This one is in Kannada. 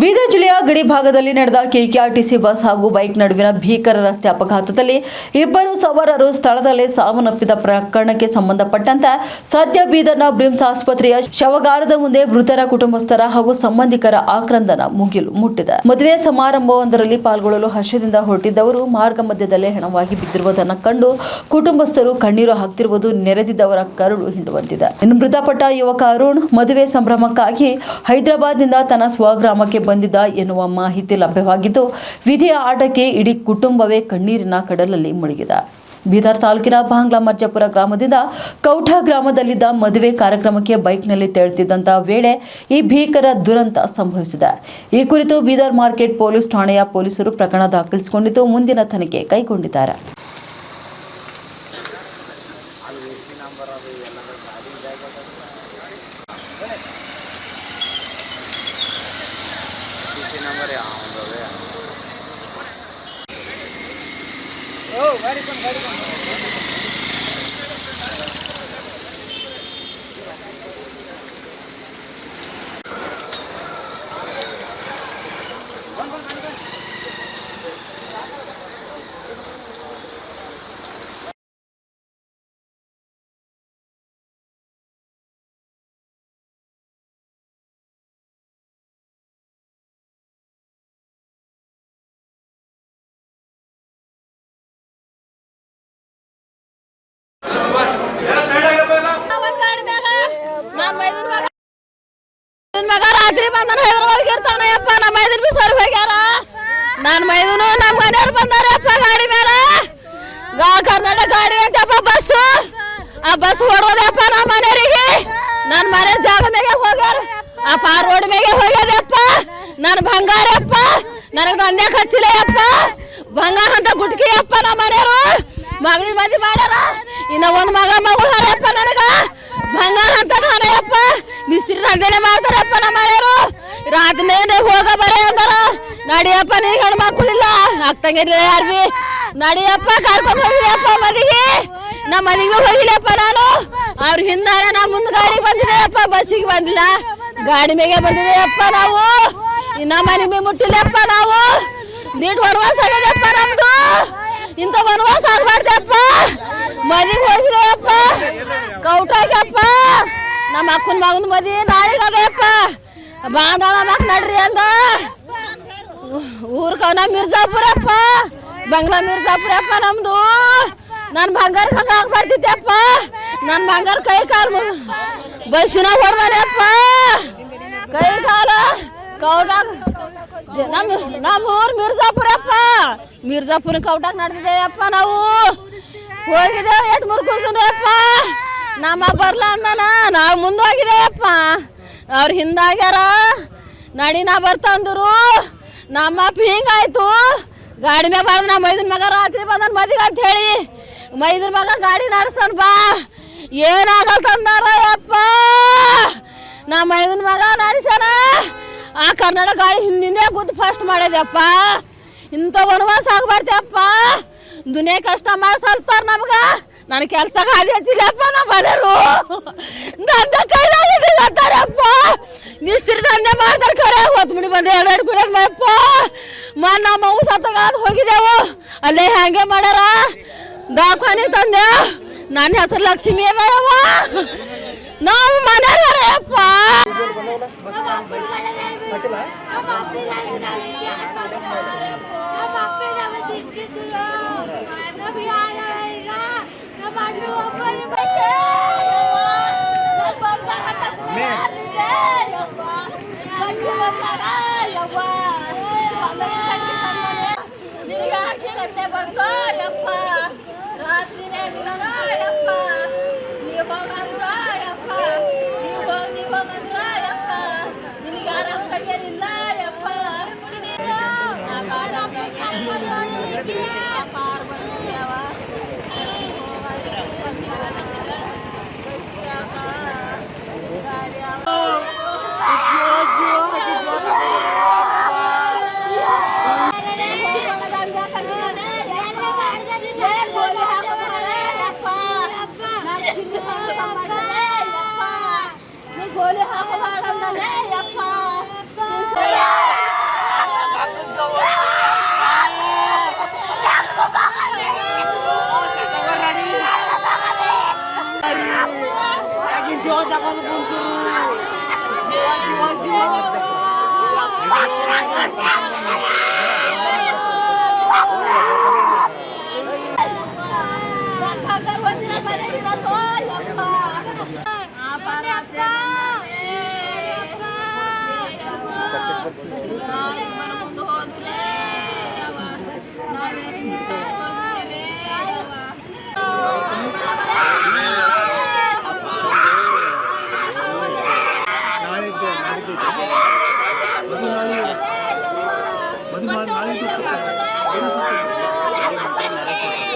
ಬೀದರ್ ಜಿಲ್ಲೆಯ ಗಡಿ ಭಾಗದಲ್ಲಿ ನಡೆದ ಕೆಕೆಆರ್ಟಿಸಿ ಬಸ್ ಹಾಗೂ ಬೈಕ್ ನಡುವಿನ ಭೀಕರ ರಸ್ತೆ ಅಪಘಾತದಲ್ಲಿ ಇಬ್ಬರು ಸವಾರರು ಸ್ಥಳದಲ್ಲೇ ಸಾವನ್ನಪ್ಪಿದ ಪ್ರಕರಣಕ್ಕೆ ಸಂಬಂಧಪಟ್ಟಂತೆ ಸದ್ಯ ಬೀದರ್ನ ಬ್ರಿಮ್ಸ್ ಆಸ್ಪತ್ರೆಯ ಶವಗಾರದ ಮುಂದೆ ಮೃತರ ಕುಟುಂಬಸ್ಥರ ಹಾಗೂ ಸಂಬಂಧಿಕರ ಆಕ್ರಂದನ ಮುಗಿಲು ಮುಟ್ಟಿದೆ. ಮದುವೆ ಸಮಾರಂಭವೊಂದರಲ್ಲಿ ಪಾಲ್ಗೊಳ್ಳಲು ಹರ್ಷದಿಂದ ಹೊರಟಿದ್ದವರು ಮಾರ್ಗ ಮಧ್ಯದಲ್ಲೇ ಹೆಣವಾಗಿ ಬಿದ್ದಿರುವುದನ್ನು ಕಂಡು ಕುಟುಂಬಸ್ಥರು ಕಣ್ಣೀರು ಹಾಕ್ತಿರುವುದು ನೆರೆದಿದ್ದವರ ಕರುಳು ಹಿಂಡುವಂತಿದೆ. ಇನ್ನು ಮೃತಪಟ್ಟ ಯುವಕ ಅರುಣ್ ಮದುವೆ ಸಂಭ್ರಮಕ್ಕಾಗಿ ಹೈದರಾಬಾದ್ನಿಂದ ತನ್ನ ಸ್ವಗ್ರಾಮಕ್ಕೆ ಬಂದಿದ್ದ ಎನ್ನುವ ಮಾಹಿತಿ ಲಭ್ಯವಾಗಿದ್ದು, ವಿಧಿಯ ಆಟಕ್ಕೆ ಇಡೀ ಕುಟುಂಬವೇ ಕಣ್ಣೀರಿನ ಕಡಲಲ್ಲಿ ಮುಳುಗಿದೆ. ಬೀದರ್ ತಾಲೂಕಿನ ಬಾಂಗ್ಲಾ ಮರ್ಜಾಪುರ ಗ್ರಾಮದಿಂದ ಕೌಠಾ ಗ್ರಾಮದಲ್ಲಿದ್ದ ಮದುವೆ ಕಾರ್ಯಕ್ರಮಕ್ಕೆ ಬೈಕ್ನಲ್ಲಿ ತೆರಳುತ್ತಿದ್ದಂಥ ವೇಳೆ ಈ ಭೀಕರ ದುರಂತ ಸಂಭವಿಸಿದೆ. ಈ ಕುರಿತು ಬೀದರ್ ಮಾರ್ಕೆಟ್ ಪೊಲೀಸ್ ಠಾಣೆಯ ಪೊಲೀಸರು ಪ್ರಕರಣ ದಾಖಲಿಸಿಕೊಂಡಿದ್ದು ಮುಂದಿನ ತನಿಖೆ ಕೈಗೊಂಡಿದ್ದಾರೆ. ರಾತ್ರಿ ಬಂದ ಹೈದರಾಬಾದ್ ಇರ್ತಾನಪ್ಪ. ನಮ್ಮ ಮೈದನ್ ಬಿ ಸರ್ ಹೋಗ್ಯಾರ. ನನ್ನ ಮೈದನು ನಮ್ಮ ಮನೆಯವ್ರು ಬಂದಾರಪ್ಪ ಗಾಡಿ ಮೇಲೆ. ಕರ್ನಾಟಕ ಗಾಡಿ ಅಂತಪ್ಪ ಬಸ್ಸು. ಆ ಬಸ್ ಹೊಡೋದಪ್ಪ ನಮ್ಮ ಮನೆಯವರಿಗೆ. ನನ್ನ ಮನೆ ಜಾಗ ಮೇಗೆ ಹೋಗ್ಯಾರ. ಆ ಪಾರ್ ರೋಡ್ ಮೇಗೆ ಹೋಗ್ಯದಪ್ಪ. ನನ್ನ ಬಂಗಾರಪ್ಪ ನನಗೆ ದಂಧೆ ಹಚ್ಚಿಲ್ಲಪ್ಪ. ಬಂಗಾರ ಅಂತ ಗುಟ್ಕಿ ಅಪ್ಪ ನಮ್ಮ ಮನೆಯವರು ಮಗಳಿ ಮದಿ ಮಾಡ್ಯಾರ. ಇನ್ನ ಒಂದು ಮಗಳು ಹರಪ್ಪ ನನಗ ಬಂಗಾರ ಅಂತ ನಾನಯ್ಯಪ್ಪ. ಮಿಸ್ತ್ರಿ ದಂಧೆನೆ ಮಾಡ್ತಾರಪ್ಪ ನಮ್ಮ ಮನೆಯವರು. ರಾತ್ರಿ ಹೋಗ ಬರೇ ಅಂದಾರ. ನಡಿಯಪ್ಪ ನೀನು ಹೆಣ್ಣು ಮಕ್ಕಳಿಲ್ಲ ಆಗ್ತಂಗಿರ್ಲಿಲ್ಲ ಯಾರು ಬಿ. ನಡಿಯಪ್ಪ ಕರ್ಕೊಂಡು ಹೋಗಿದೆಯಪ್ಪ ಮದಿಗೆ. ನಮ್ಮ ಮದಿಗೆ ಹೋಗಿಲ್ಲಪ್ಪ ನಾನು. ಅವ್ರ ಹಿಂದಾರ ನಾ ಮುಂದೆ ಗಾಡಿ ಬಂದಿದೆಯಪ್ಪ, ಬಸ್ಸಿಗೆ ಬಂದಿಲ್ಲ. ಗಾಡಿ ಮೇಗೆ ಬಂದಿದೆಯಪ್ಪ ನಾವು. ಇನ್ನ ಮನೆಗೆ ಮುಟ್ಟಿಲ್ಲಪ್ಪ ನಾವು. ನೀಟ್ ವನವಾಸ ಆಗದಪ್ಪ ನಮ್ದು. ಇಂಥ ವನವಾಸ ಆಗ್ಬಾರ್ದಪ್ಪ. ಮದಿಗೆ ಹೋಗಿದೆಯಪ್ಪ ಕೌಟಾಗ್ಯಪ್ಪ. ನಮ್ಮ ಅಕ್ಕನ ಮಗನ ಮದಿ ನಾಳೆಗೆ ಅದಪ್ಪ. ಬಾಂಧವ ಮಕ್ ನಡ್ರಿ ಅಂದ ಊರ್ಕವನ ಮಿರ್ಜಾಪುರಪ್ಪ. ಬಂಗ್ಲಾ ಮಿರ್ಜಾಪುರಪ್ಪ ನಮ್ದು. ನನ್ನ ಬಂಗಾರ ಹಂಗ ಆಗ್ಬಾರ್ದಿದ್ದಪ್ಪ. ನನ್ನ ಬಂಗಾರ ಕೈ ಕಾಲು ಬಸ್ಸಿನ ಹೊಡ್ದಾರಪ್ಪ. ಕೈ ಕಾಲ ಕೌಟಾಗ ನಮ್ಮ ಊರು ಮಿರ್ಜಾಪುರಪ್ಪ. ಮಿರ್ಜಾಪುರ ಕೌಟಾಗ ನಡೆದಿದೆಯಪ್ಪ. ನಾವು ಹೋಗಿದ್ದೇವೆ ಎಷ್ಟು ಮುರ್ಕೊಂಡ್ರಪ್ಪ. ನಮ್ಮ ಬರ್ಲ ಅಂದಾನ ನಾವು ಮುಂದೆ ಹೋಗಿದ್ದೇವಪ್ಪ. ಅವ್ರು ಹಿಂದಾಗ್ಯಾರ. ನಡಿ ನಾ ಬರ್ತಂದ್ರು. ನಮ್ಮ ಅಪ್ಪ ಹಿಂಗಾಯ್ತು. ಗಾಡಿ ಮ್ಯಾಗ ಬಾಳ್ದು ನಮ್ಮ ಮೈದನ ಮಗ ರಾತ್ರಿ ಬಂದನ್ ಮದಿಗೆ ಅಂತ ಹೇಳಿ ಮೈದನ ಮಗ ಗಾಡಿ ನಡೆಸ್ತಾನ ಬಾ. ಏನಾಗಲ್ತಂದಾರ ಯಪ್ಪ. ನಮ್ಮ ಮೈದನ ಮಗ ನಡೆಸ್ಯಾನ. ಆ ಕರ್ನಾಟಕ ಗಾಡಿ ಹಿಂದಿಂದೆ ಕೂತು ಫಸ್ಟ್ ಮಾಡಿದೆಪ್ಪ. ಇಂಥ ವನವಾಸ ಆಗ್ಬಾರ್ದಪ್ಪ. ದುನಿಯಾ ಕಷ್ಟ ಮಾಡ್ಸಲ್ತಾರ ನಮ್ಗ. ನನ್ನ ಕೆಲ್ಸಕ್ಕೆ ಹಾದಿ ಹಚ್ಚಿಲ್ಲಪ್ಪ ನಮ್ಮ ಮನೆಯವರು. ದಂಧೆ ಕೈಲಾಗಿದ್ದಾರಪ್ಪ. ಮಿಸ್ತ್ರಿ ದಂಧೆ ಮಾಡ್ತಾರೆ ಖರೆ. ಹೊತ್ತು ಮುಡಿ ಬಂದೆ ಎರಡು ಕುಡಿಯಪ್ಪ. ನಮ್ಮ ಅವು ಸತ್ತಾಗ ಹೋಗಿದ್ದೆವು. ಅಲ್ಲೇ ಹಂಗೆ ಮಾಡ್ಯಾರ. ದವಾಖಾನೆ ತಂದೆ. ನನ್ನ ಹೆಸರು ಲಕ್ಷ್ಮಿ ಅದಯವ್ವ. ನಾವು ಮನೆಯವರಪ್ಪ. ರಾತ್ರಿನೇ ದಿನ ಯಪ್ಪ.